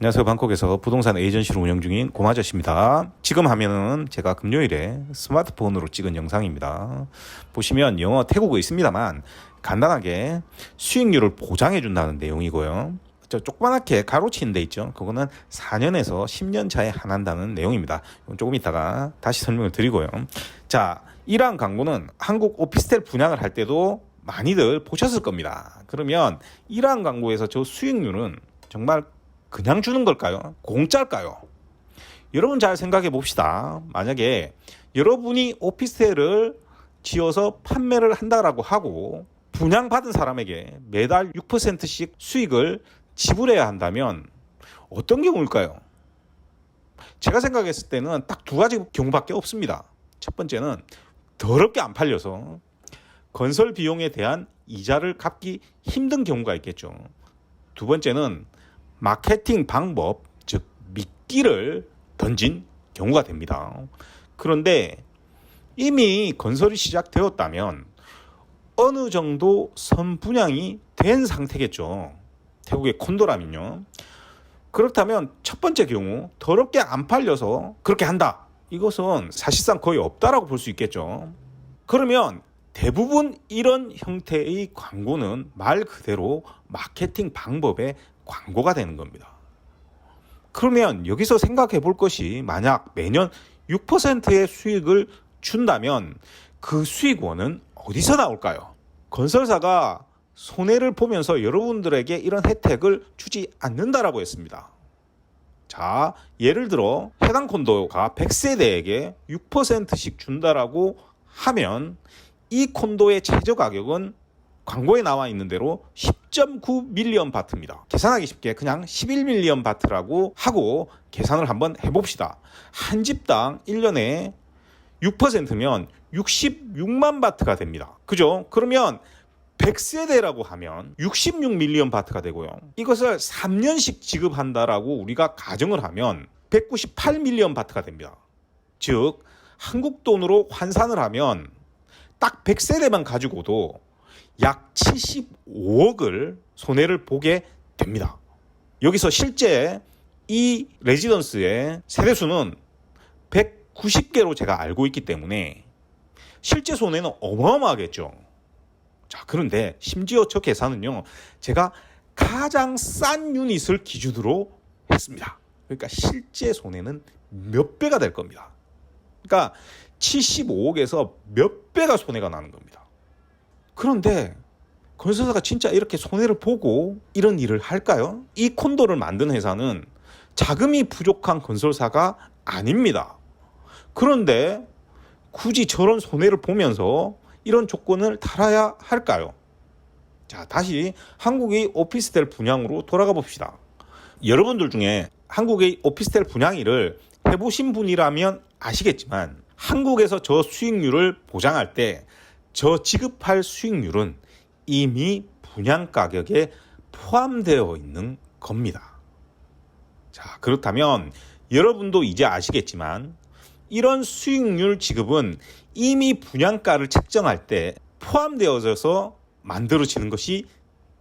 안녕하세요. 방콕에서 부동산 에이전시를 운영 중인 고마저씨입니다. 지금 화면은 제가 금요일에 스마트폰으로 찍은 영상입니다. 보시면 영어 태국어 있습니다만 간단하게 수익률을 보장해 준다는 내용이고요. 저 조그맣게 가로치는 데 있죠. 그거는 4년에서 10년 차에 한한다는 내용입니다. 조금 이따가 다시 설명을 드리고요. 자, 이러한 광고는 한국 오피스텔 분양을 할 때도 많이들 보셨을 겁니다. 그러면 이러한 광고에서 저 수익률은 정말 그냥 주는 걸까요? 공짜일까요? 여러분 잘 생각해 봅시다. 만약에 여러분이 오피스텔을 지어서 판매를 한다라고 하고 분양받은 사람에게 매달 6%씩 수익을 지불해야 한다면 어떤 경우일까요? 제가 생각했을 때는 딱 두 가지 경우밖에 없습니다. 첫 번째는 더럽게 안 팔려서 건설 비용에 대한 이자를 갚기 힘든 경우가 있겠죠. 두 번째는 마케팅 방법, 즉 미끼를 던진 경우가 됩니다. 그런데 이미 건설이 시작되었다면 어느 정도 선분양이 된 상태겠죠. 태국의 콘도라면요. 그렇다면 첫 번째 경우 더럽게 안 팔려서 그렇게 한다. 이것은 사실상 거의 없다라고 볼 수 있겠죠. 그러면 대부분 이런 형태의 광고는 말 그대로 마케팅 방법의 광고가 되는 겁니다. 그러면 여기서 생각해 볼 것이 만약 매년 6%의 수익을 준다면 그 수익원은 어디서 나올까요? 건설사가 손해를 보면서 여러분들에게 이런 혜택을 주지 않는다라고 했습니다. 자, 예를 들어 해당 콘도가 100세대에게 6%씩 준다라고 하면 이 콘도의 최저 가격은 광고에 나와 있는 대로 10.9 밀리언 바트입니다. 계산하기 쉽게 그냥 11 밀리언 바트라고 하고 계산을 한번 해봅시다. 한 집당 1년에 6%면 66만 바트가 됩니다. 그죠? 그러면 100세대라고 하면 66 밀리언 바트가 되고요. 이것을 3년씩 지급한다라고 우리가 가정을 하면 198 밀리언 바트가 됩니다. 즉 한국 돈으로 환산을 하면 딱 100세대만 가지고도 약 75억을 손해를 보게 됩니다. 여기서 실제 이 레지던스의 세대수는 190개로 제가 알고 있기 때문에 실제 손해는 어마어마하겠죠. 자, 그런데 심지어 저 계산은요, 제가 가장 싼 유닛을 기준으로 했습니다. 그러니까 실제 손해는 몇 배가 될 겁니다. 그러니까 75억에서 몇 배가 손해가 나는 겁니다. 그런데 건설사가 진짜 이렇게 손해를 보고 이런 일을 할까요? 이 콘도를 만든 회사는 자금이 부족한 건설사가 아닙니다. 그런데 굳이 저런 손해를 보면서 이런 조건을 달아야 할까요? 자, 다시 한국의 오피스텔 분양으로 돌아가 봅시다. 여러분들 중에 한국의 오피스텔 분양 일을 해보신 분이라면 아시겠지만 한국에서 저 수익률을 보장할 때 저 지급할 수익률은 이미 분양 가격에 포함되어 있는 겁니다. 자, 그렇다면 여러분도 이제 아시겠지만 이런 수익률 지급은 이미 분양가를 책정할 때 포함되어져서 만들어지는 것이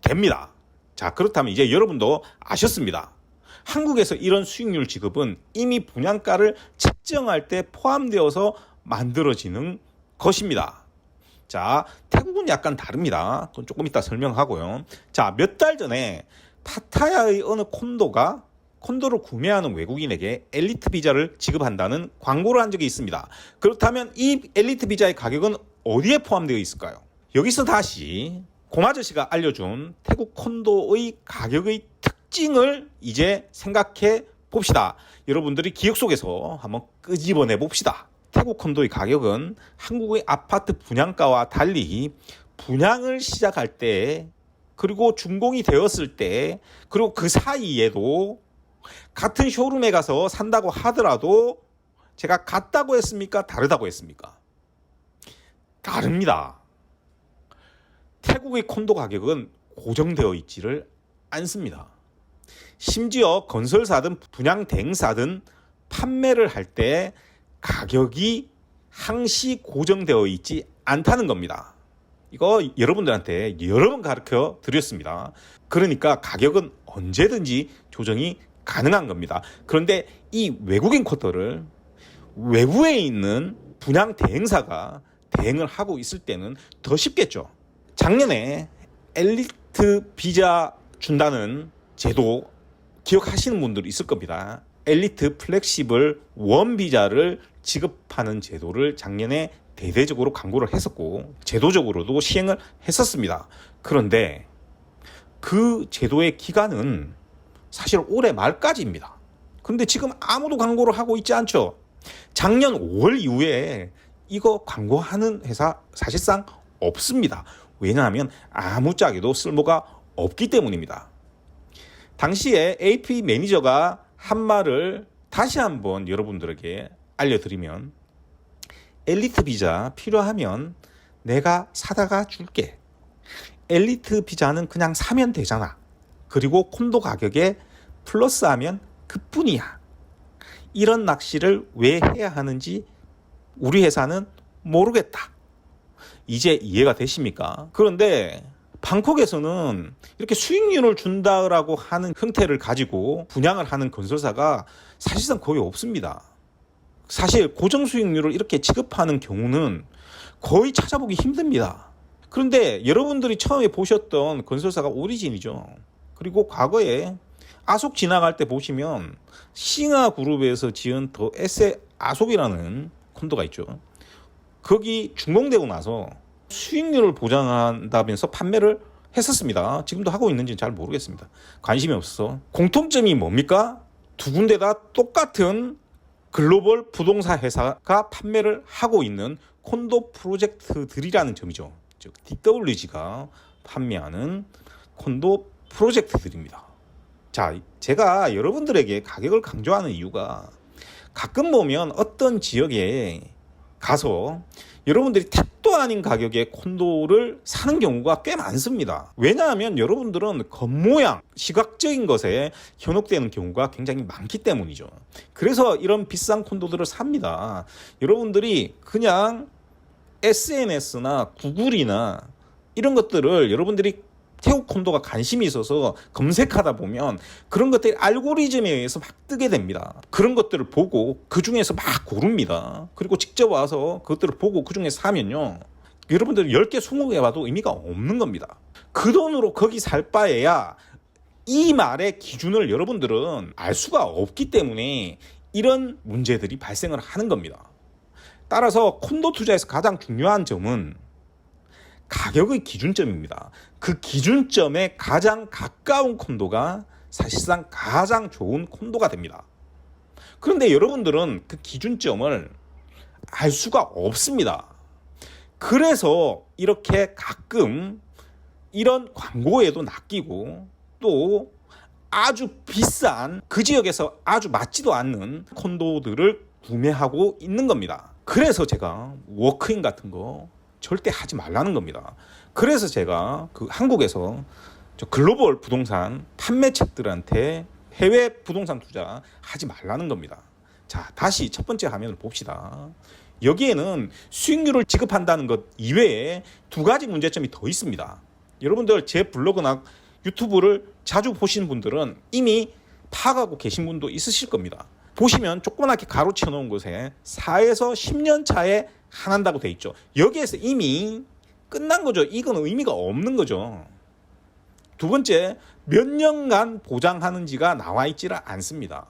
됩니다. 자, 그렇다면 이제 여러분도 아셨습니다. 한국에서 이런 수익률 지급은 이미 분양가를 책정할 때 포함되어서 만들어지는 것입니다. 자, 태국은 약간 다릅니다. 그건 조금 이따 설명하고요. 자, 몇 달 전에 파타야의 어느 콘도를 구매하는 외국인에게 엘리트 비자를 지급한다는 광고를 한 적이 있습니다. 그렇다면 이 엘리트 비자의 가격은 어디에 포함되어 있을까요? 여기서 다시 고마저씨가 알려준 태국 콘도의 가격의 특징을 이제 생각해 봅시다. 여러분들이 기억 속에서 한번 끄집어내 봅시다. 태국 콘도의 가격은 한국의 아파트 분양가와 달리 분양을 시작할 때 그리고 준공이 되었을 때 그리고 그 사이에도 같은 쇼룸에 가서 산다고 하더라도 제가 같다고 했습니까? 다르다고 했습니까? 다릅니다. 태국의 콘도 가격은 고정되어 있지를 않습니다. 심지어 건설사든 분양 대행사든 판매를 할 때 가격이 항시 고정되어 있지 않다는 겁니다. 이거 여러분들한테 여러 번 가르쳐 드렸습니다. 그러니까 가격은 언제든지 조정이 가능한 겁니다. 그런데 이 외국인 쿼터를 외부에 있는 분양 대행사가 대행을 하고 있을 때는 더 쉽겠죠. 작년에 엘리트 비자 준다는 제도 기억하시는 분들이 있을 겁니다. 엘리트 플렉시블 원 비자를 지급하는 제도를 작년에 대대적으로 광고를 했었고 제도적으로도 시행을 했었습니다. 그런데 그 제도의 기간은 사실 올해 말까지입니다. 그런데 지금 아무도 광고를 하고 있지 않죠. 작년 5월 이후에 이거 광고하는 회사 사실상 없습니다. 왜냐하면 아무짝에도 쓸모가 없기 때문입니다. 당시에 AP 매니저가 한 말을 다시 한번 여러분들에게 알려드리면, 엘리트 비자 필요하면 내가 사다가 줄게. 엘리트 비자는 그냥 사면 되잖아. 그리고 콘도 가격에 플러스하면 그뿐이야. 이런 낚시를 왜 해야 하는지 우리 회사는 모르겠다. 이제 이해가 되십니까? 그런데 방콕에서는 이렇게 수익률을 준다라고 하는 형태를 가지고 분양을 하는 건설사가 사실상 거의 없습니다. 사실 고정 수익률을 이렇게 지급하는 경우는 거의 찾아보기 힘듭니다. 그런데 여러분들이 처음에 보셨던 건설사가 오리진이죠. 그리고 과거에 아속 지나갈 때 보시면 싱하그룹에서 지은 더 에세 아속이라는 콘도가 있죠. 거기 준공되고 나서 수익률을 보장한다면서 판매를 했었습니다. 지금도 하고 있는지는 잘 모르겠습니다. 관심이 없어서. 공통점이 뭡니까? 두 군데 다 똑같은 글로벌 부동산 회사가 판매를 하고 있는 콘도 프로젝트들이라는 점이죠. 즉 DWG가 판매하는 콘도 프로젝트들입니다. 자, 제가 여러분들에게 가격을 강조하는 이유가 가끔 보면 어떤 지역에 가서 여러분들이 택도 아닌 가격에 콘도를 사는 경우가 꽤 많습니다. 왜냐하면 여러분들은 겉모양, 시각적인 것에 현혹되는 경우가 굉장히 많기 때문이죠. 그래서 이런 비싼 콘도들을 삽니다. 여러분들이 그냥 SNS나 구글이나 이런 것들을 여러분들이 태국 콘도가 관심이 있어서 검색하다 보면 그런 것들이 알고리즘에 의해서 막 뜨게 됩니다. 그런 것들을 보고 그 중에서 막 고릅니다. 그리고 직접 와서 그것들을 보고 그 중에 사면요, 여러분들이 10개, 20개 봐도 의미가 없는 겁니다. 그 돈으로 거기 살 바에야 이 말의 기준을 여러분들은 알 수가 없기 때문에 이런 문제들이 발생을 하는 겁니다. 따라서 콘도 투자에서 가장 중요한 점은 가격의 기준점입니다. 그 기준점에 가장 가까운 콘도가 사실상 가장 좋은 콘도가 됩니다. 그런데 여러분들은 그 기준점을 알 수가 없습니다. 그래서 이렇게 가끔 이런 광고에도 낚이고 또 아주 비싼 그 지역에서 아주 맞지도 않는 콘도들을 구매하고 있는 겁니다. 그래서 제가 워크인 같은 거 절대 하지 말라는 겁니다. 그래서 제가 그 한국에서 글로벌 부동산 판매책들한테 해외 부동산 투자 하지 말라는 겁니다. 자, 다시 첫 번째 화면을 봅시다. 여기에는 수익률을 지급한다는 것 이외에 두 가지 문제점이 더 있습니다. 여러분들 제 블로그나 유튜브를 자주 보시는 분들은 이미 파악하고 계신 분도 있으실 겁니다. 보시면 조그맣게 가로쳐 놓은 곳에 4에서 10년 차에 한한다고 돼 있죠. 여기에서 이미 끝난 거죠. 이건 의미가 없는 거죠. 두 번째, 몇 년간 보장하는지가 나와 있지를 않습니다.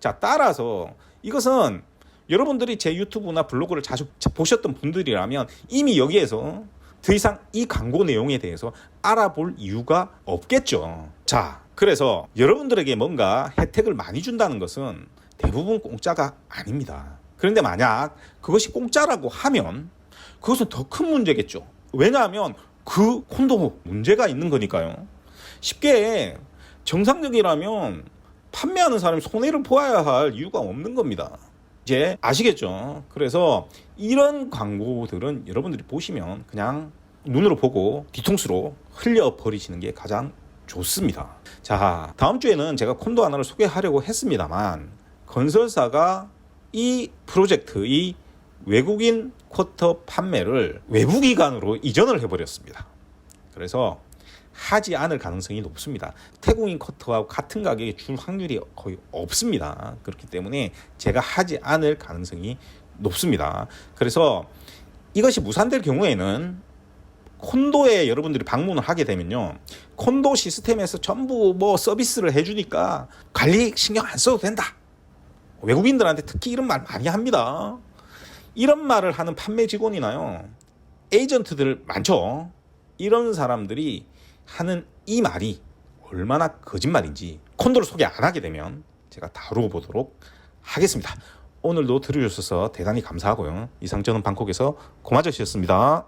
자, 따라서 이것은 여러분들이 제 유튜브나 블로그를 자주 보셨던 분들이라면 이미 여기에서 더 이상 이 광고 내용에 대해서 알아볼 이유가 없겠죠. 자, 그래서 여러분들에게 뭔가 혜택을 많이 준다는 것은 대부분 공짜가 아닙니다. 그런데 만약 그것이 공짜라고 하면 그것은 더 큰 문제겠죠. 왜냐하면 그 콘도 문제가 있는 거니까요. 쉽게 정상적이라면 판매하는 사람이 손해를 보아야 할 이유가 없는 겁니다. 이제 아시겠죠? 그래서 이런 광고들은 여러분들이 보시면 그냥 눈으로 보고 뒤통수로 흘려버리시는 게 가장 좋습니다. 자, 다음 주에는 제가 콘도 하나를 소개하려고 했습니다만 건설사가 이 프로젝트, 이 외국인 쿼터 판매를 외부 기관으로 이전을 해버렸습니다. 그래서 하지 않을 가능성이 높습니다. 태국인 커터하고 같은 가격에 줄 확률이 거의 없습니다. 그렇기 때문에 제가 하지 않을 가능성이 높습니다. 그래서 이것이 무산될 경우에는 콘도에 여러분들이 방문을 하게 되면요, 콘도 시스템에서 전부 뭐 서비스를 해주니까 관리 신경 안 써도 된다. 외국인들한테 특히 이런 말 많이 합니다. 이런 말을 하는 판매 직원이나요, 에이전트들 많죠. 이런 사람들이 하는 이 말이 얼마나 거짓말인지 콘도를 소개 안 하게 되면 제가 다루어 보도록 하겠습니다. 오늘도 들어주셔서 대단히 감사하고요. 이상 저는 방콕에서 고마저씨였습니다.